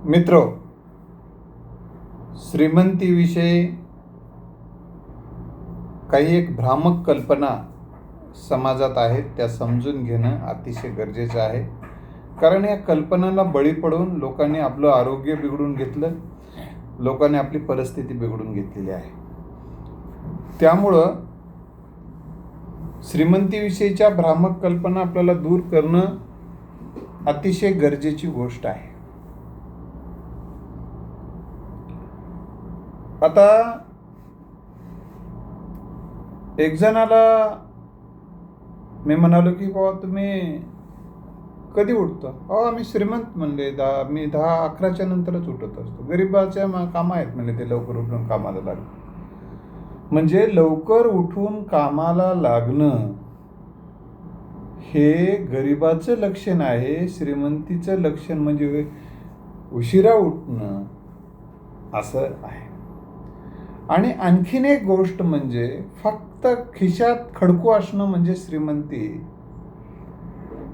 मित्रो, श्रीमंतीविषयी काही एक भ्रामक कल्पना समाजात आहेत, त्या समजून घेणं अतिशय गरजेचं आहे. कारण या कल्पनांना बळी पडून लोकांनी आपलं आरोग्य बिघडून घेतलं, लोकांनी आपली परिस्थिती बिघडून घेतलेली आहे. त्यामुळं श्रीमंतीविषयीच्या भ्रामक कल्पना आपल्याला दूर करणं अतिशय गरजेची गोष्ट आहे. आता एक जणाला मी म्हणालो की बाबा तुम्ही कधी उठतो? आम्ही श्रीमंत म्हणले मी 10-11च्या नंतरच उठत असतो. गरिबाच्या कामं आहेत म्हणले ते लवकर उठून कामाला लागणं. म्हणजे लवकर उठून कामाला लागणं हे गरिबाचं लक्षण आहे. श्रीमंतीचं लक्षण म्हणजे उशिरा उठणं असं आहे. आणि आणखीन एक गोष्ट म्हणजे फक्त खिशात खडकू असणं म्हणजे श्रीमंती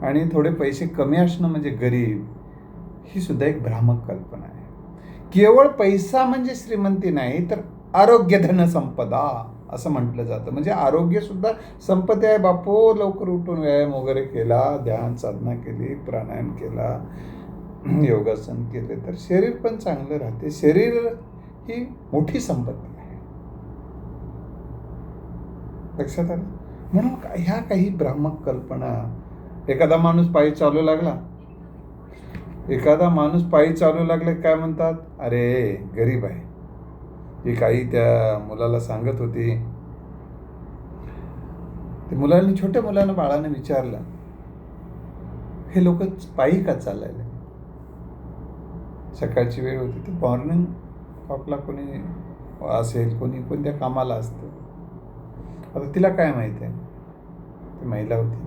आणि थोडे पैसे कमी असणं म्हणजे गरीब, ही सुद्धा एक भ्रामक कल्पना आहे. केवळ पैसा म्हणजे श्रीमंती नाही, तर आरोग्य धन संपदा असं म्हटलं जातं. म्हणजे आरोग्य सुद्धा संपत्ती आहे. बापू लवकर उठून व्यायाम वगैरे केला, ध्यान साधना केली, प्राणायाम केला, योगासन केले तर शरीर पण चांगलं राहते. शरीर ही मोठी संपत्ती आहे. लक्षात आलं? म्हणून ह्या काही भ्रामक कल्पना. एखादा माणूस पायी चालू लागला काय म्हणतात? अरे गरीब आहे. ती काही त्या मुलाला सांगत होती. ते छोट्या मुलानं बाळानं विचारलं, हे लोक पायी का चालले? सकाळची वेळ होती, ती मॉर्निंग वॉकला कोणी असेल, कोणी कोणत्या कामाला असतं. आता तिला काय माहिती आहे? ती महिला होती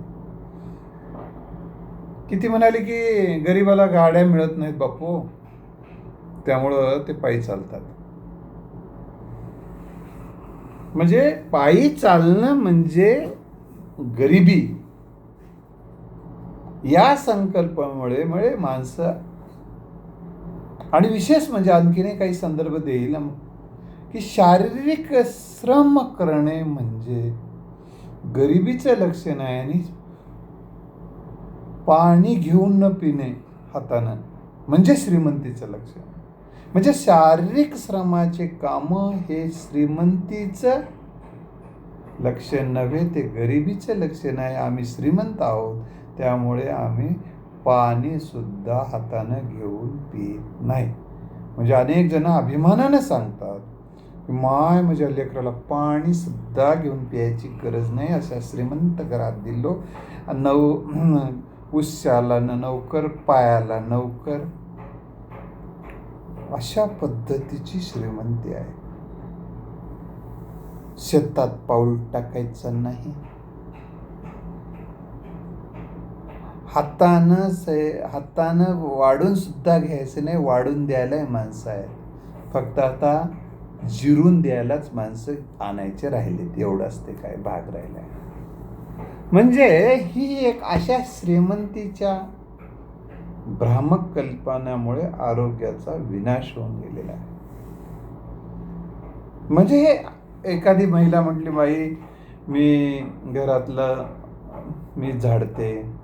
की ती म्हणाली की गरीबाला गाड्या मिळत नाहीत बापू, त्यामुळं ते पायी चालतात. म्हणजे पायी चालणं म्हणजे गरिबी, या संकल्पनेमुळे माणसं. आणि विशेष म्हणजे आणखीन काही संदर्भ देईल की शारीरिक श्रम करणे म्हणजे गरिबीचं लक्षण आहे. आणि पाणी घेऊन न पिणे हातानं म्हणजे श्रीमंतीचं लक्षण. म्हणजे शारीरिक श्रमाचे काम हे श्रीमंतीचं लक्षण नव्हे, ते गरिबीचं लक्षण आहे. आम्ही श्रीमंत आहोत, त्यामुळे आम्ही पाणी सुद्धा हातानं घेऊन पित नाही. म्हणजे अनेक जण अभिमानानं सांगतात की माझ्या लेकराला पाणी सुद्धा घेऊन प्यायची गरज नाही, अशा श्रीमंत घरात दिलो. उश्याला नौकर, पायाला नौकर, अशा पद्धतीची श्रीमंती आहे. शेतात पाऊल टाकायचं नाही, हातानं वाढून सुद्धा घ्यायचं नाही. वाढून द्यायला माणसं आहेत, फक्त आता जिरून द्यायलाच माणसं आणायचे राहिलेत, एवढंच ते काय भाग राहिलाय. म्हणजे ही एक अशा श्रीमंतीच्या भ्रामक कल्पनामुळे आरोग्याचा विनाश होऊन गेलेला आहे. म्हणजे एखादी महिला म्हटली, बाई मी घरातलं मी झाडते,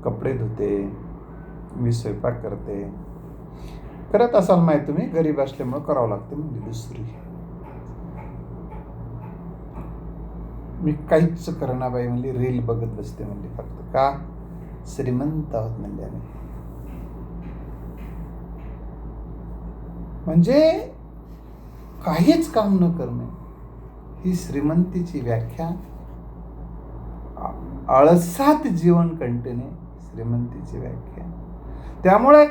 कपडे धुते, मी स्वयंपाक करते. करत असाल माहीत, तुम्ही गरीब असल्यामुळे करावं लागते. म्हणजे दुसरी मी काहीच करणार बाई म्हणली, रील बघत बसते म्हणली. फक्त का? श्रीमंत आहोत म्हणले आम्ही. म्हणजे काहीच काम न करणे ही श्रीमंतीची व्याख्या. आळसात जीवन कंटणे श्रीमंतीची व्याख्या. त्यामुळे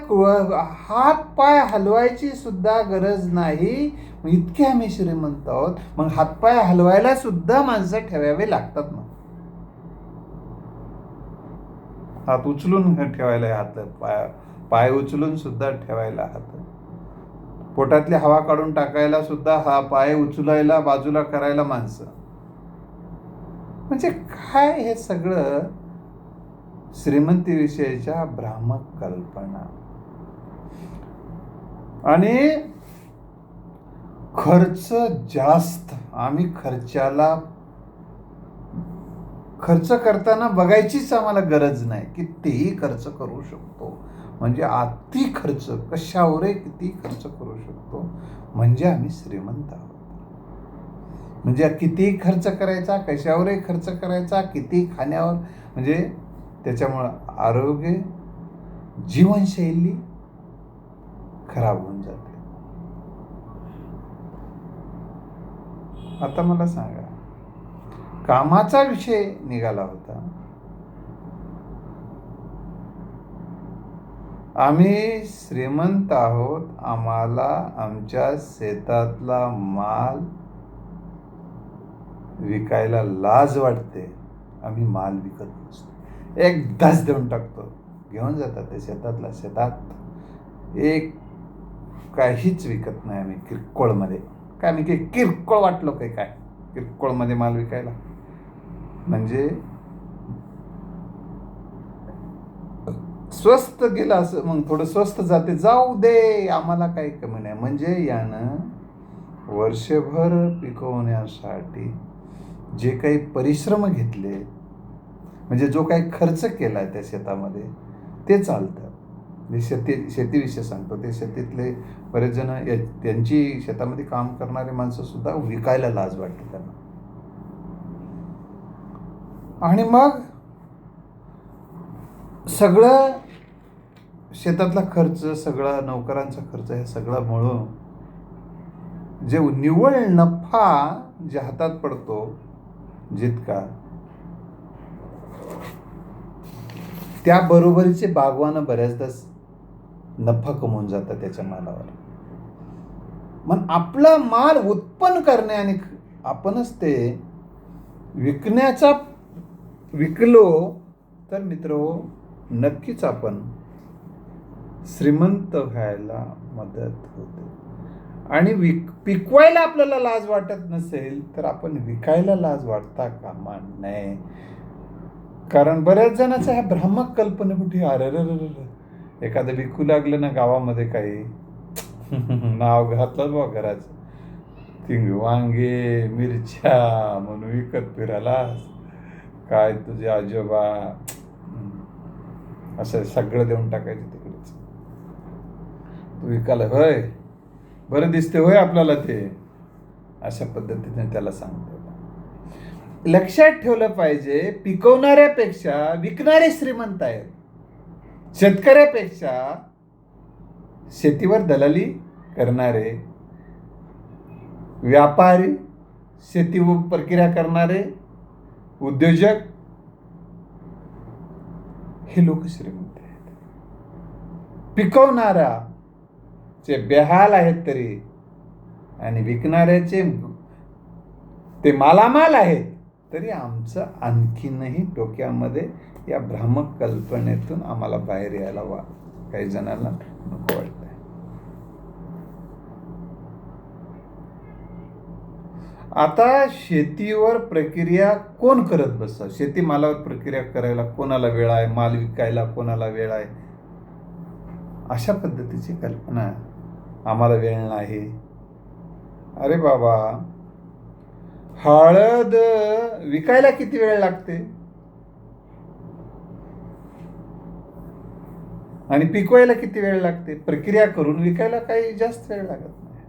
हात पाय हलवायची सुद्धा गरज नाही, इतके आम्ही श्रीमंत आहोत. मग हातपाय हलवायला सुद्धा माणसं ठेवावे लागतात. मग हात उचलून ठेवायला हात, पाय उचलून सुद्धा ठेवायला हात, पोटातली हवा काढून टाकायला सुद्धा हा पाय उचलायला, बाजूला करायला माणसं. म्हणजे काय हे सगळं श्रीमंतीविषयीच्या भ्रामक कल्पना. आणि खर्च जास्त. आम्ही खर्च करताना बघायचीच आम्हाला गरज नाही, कितीही खर्च करू शकतो. म्हणजे अति खर्च, कशावरही किती खर्च करू शकतो, म्हणजे आम्ही श्रीमंत आहोत. म्हणजे किती खर्च करायचा, कशावरही खर्च करायचा, किती खाण्यावर, म्हणजे त्याच्यामुळं आरोग्य, जीवनशैली खराब होऊन जाते. आता मला सांगा, कामाचा विषय निघाला होता. आम्ही श्रीमंत आहोत, आम्हाला आमच्या शेतातला माल विकायला लाज वाटते, आम्ही माल विकत नसतो, एकदाच देऊन टाकतो. घेऊन जातात ते शेतात एक काहीच विकत नाही आम्ही किरकोळमध्ये. काय मी किरकोळ वाटलो काय किरकोळमध्ये माल विकायला? म्हणजे स्वस्त गेला असं, मग थोडं स्वस्त जाते, जाऊ दे, आम्हाला काही कमी नाही. म्हणजे यानं वर्षभर पिकवण्यासाठी जे काही परिश्रम घेतले, म्हणजे जो काही खर्च केला त्या शेतामध्ये, ते चालतं. मी शेतीविषयी सांगतो. ते शेतीतले बरेच जण, त्यांची शेतामध्ये काम करणारे माणसं सुद्धा विकायला लाज वाटते त्यांना. आणि मग सगळं शेतातला खर्च, सगळा नोकरांचा खर्च, हे सगळं मिळून जे निव्वळ नफा जे हातात पडतो जितका, त्या बरोबरीचे बागवानं बऱ्याचदा नफा कमवून जातात त्याच्या मालावर. मग आपला माल उत्पन्न करणे आणि आपणच ते विकलो तर मित्रहो, नक्कीच आपण श्रीमंत व्हायला मदत होते. आणि पिकवायला आपल्याला लाज वाटत नसेल तर आपण विकायला लाज वाटता कामा नये. कारण बऱ्याच जणांच्या ह्या भ्रामक कल्पने कुठे, अरे एखादं विकू लागलं ना गावामध्ये, काही नाव घातलं बा घराचं, तिंग वांगे मिरच्या म्हणून विकत फिरायलास, काय तुझे आजोबा, असं सगळं देऊन टाकायचं तिकडेच. तू विकायला होय, बरं दिसते होय आपल्याला ते, अशा पद्धतीने त्याला सांगतो. लक्षात ठेवलं पाहिजे, पिकवणाऱ्यापेक्षा विकणारे श्रीमंत आहेत. शेतकऱ्यापेक्षा शेतीवर दलाली करणारे व्यापारी, शेतीवर प्रक्रिया करणारे उद्योजक, हे लोक श्रीमंत आहेत. पिकवणारा चे बेहाल आहेत तरी, आणि विकणाऱ्याचे ते मालामाल आहेत तरी, आमचं आणखीनही डोक्यामध्ये या भ्रामक कल्पनेतून आम्हाला बाहेर यायला काही जणांना नको वाटतंय. आता शेतीवर प्रक्रिया कोण करत बसतं? शेतीमालावर प्रक्रिया करायला कोणाला वेळ आहे? माल विकायला कोणाला वेळ आहे? अशा पद्धतीची कल्पना, आम्हाला वेळ नाही. अरे बाबा, हळद विकायला किती वेळ लागते आणि पिकवायला किती वेळ लागते? प्रक्रिया करून विकायला काही जास्त वेळ लागत नाही.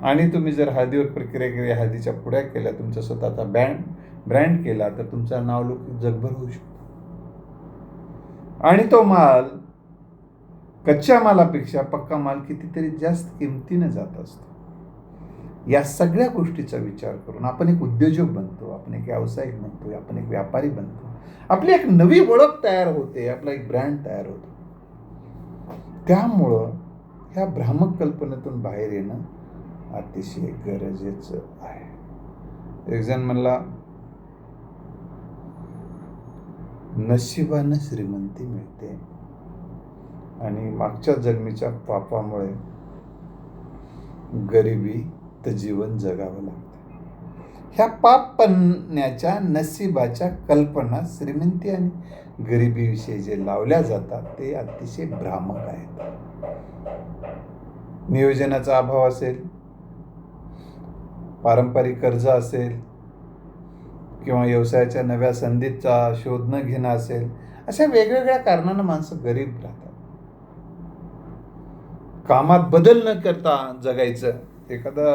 आणि तुम्ही जर हळदीवर प्रक्रिया केली, हळदीच्या पुड्या केल्या, तुमचा स्वतःचा ब्रँड केला, तर तुमचं नाव लोक जगभर होऊ शकतो. आणि तो माल कच्च्या मालापेक्षा पक्का माल कितीतरी जास्त किमतीने जात असतो. या सगळ्या गोष्टीचा विचार करून आपण एक उद्योजक बनतो, आपण एक व्यावसायिक बनतो, आपण एक व्यापारी बनतो, आपली एक नवी ओळख तयार होते, आपला एक ब्रँड तयार होतो. त्यामुळं ह्या भ्रामक कल्पनेतून बाहेर येणं अतिशय गरजेचं आहे. एक जण म्हणला, नशिबानं श्रीमंती मिळते आणि मागच्या जन्मीच्या पापामुळे गरिबीत जीवन जगावं लागतं. ह्या पाप पडण्याच्या नशिबाच्या कल्पना श्रीमंती आणि गरिबीविषयी जे लावल्या जातात ते अतिशय भ्रामक आहेत. नियोजनाचा अभाव असेल, पारंपरिक कर्ज असेल, किंवा व्यवसायाच्या नव्या संधीचा शोध न घेणं असेल, अशा वेगवेगळ्या कारणानं माणसं गरीब राहतात. कामात बदल न करता जगायचं. एखादा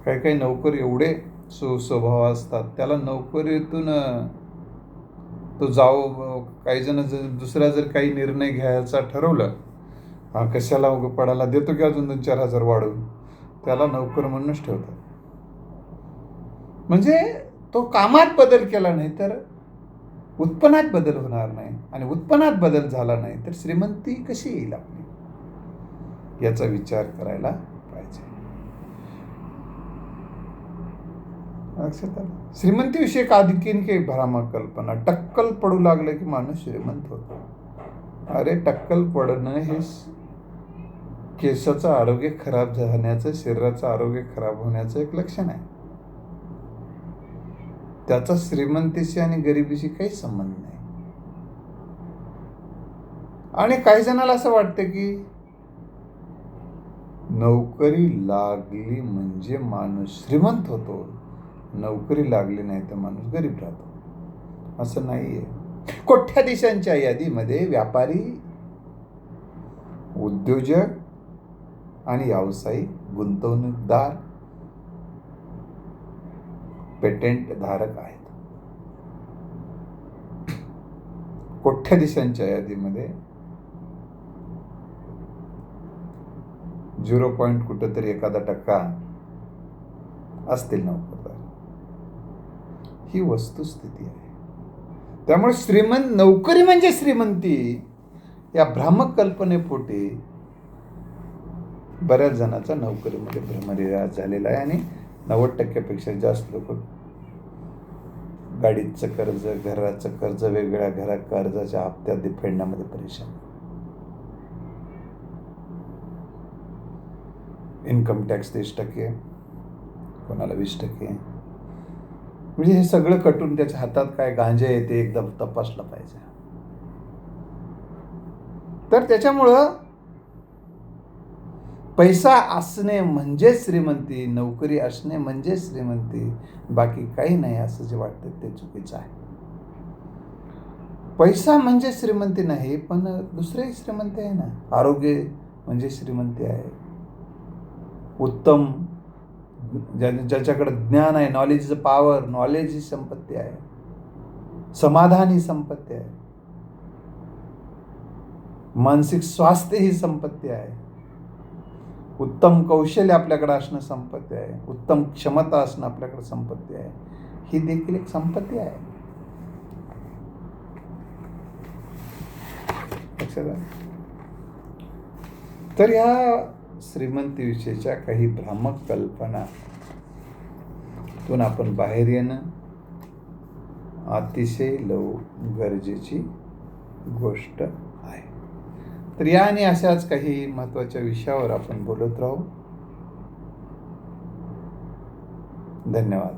काही काही नोकर एवढे सुस्वभाव असतात, त्याला नोकरीतून तो काही जण दुसरा जर काही निर्णय घ्यायचा ठरवलं, कशाला पडायला देतो की अजून 2-4 हजार वाढवून, त्याला नोकर म्हणूनच ठेवतात. म्हणजे तो कामात बदल केला नाही तर उत्पन्नात बदल होणार नाही, आणि उत्पन्नात बदल झाला नाही तर श्रीमंती कशी येईल आपली, याचा विचार करायला पाहिजे. लक्षात आलं? श्रीमंतीविषयी आणखीन काही भ्रामक कल्पना. टक्कल पडू लागलं की माणूस श्रीमंत होतो. अरे, टक्कल पडणं हे केसाचं आरोग्य खराब झाल्याचं, शरीराचं आरोग्य खराब होण्याचं एक लक्षण आहे. त्याचा श्रीमंतीशी आणि गरिबीशी काही संबंध नाही. आणि काही जणाला असं वाटतं की नोकरी लागली म्हणजे माणूस श्रीमंत होतो, नोकरी लागली नाही तर माणूस गरीब राहतो. असं नाहीये. कोट्याधीशांच्या यादीमध्ये व्यापारी, उद्योजक आणि व्यावसायिक, गुंतवणूकदार, पेटेंट धारक आहेत. कोट्याधीशांच्या यादीमध्ये 0 कुठंतरी एखादा टक्का असतील नोकरदार. ही वस्तुस्थिती आहे. त्यामुळे नोकरी म्हणजे श्रीमंती या भ्रामक कल्पनेपोटी बऱ्याच जणांचा नोकरीमध्ये भ्रमनिरास झालेला आहे, आणि 90% जास्त लोक गाडीचं कर्ज, घराचं कर्ज, वेगवेगळ्या घरात कर्जाच्या हप्त्यात फेडण्यामध्ये परेशान. इन्कम टॅक्स 30%, कोणाला 20%. म्हणजे हे सगळं कटून त्याच्या हातात काय गांजा येते एकदम तपासलं पाहिजे. तर त्याच्यामुळं पैसा असणे म्हणजे श्रीमंती, नोकरी असणे म्हणजे श्रीमंती, बाकी काही नाही असं जे वाटतं ते चुकीचं आहे. पैसा म्हणजे श्रीमंती नाही, पण दुसरे श्रीमंती आहे ना. आरोग्य म्हणजे श्रीमंती आहे. उत्तम ज्याच्याकडे ज्ञान आहे, नॉलेज इज पॉवर, नॉलेज ही संपत्ती आहे. समाधान ही संपत्ती आहे. मानसिक स्वास्थ्य ही संपत्ती आहे. उत्तम कौशल्य आपल्याकडे असणं संपत्ती आहे. उत्तम क्षमता असणं आपल्याकडे संपत्ती आहे. ही देखील एक संपत्ती आहे. लक्षात आलं? तर या श्रीमंतीविषयीच्या काही भ्रामक कल्पनातून आपण बाहेर येणं अतिशय गरजेची गोष्ट आहे. तर या आणि अशाच काही महत्त्वाच्या विषयावर आपण बोलत राहू. धन्यवाद.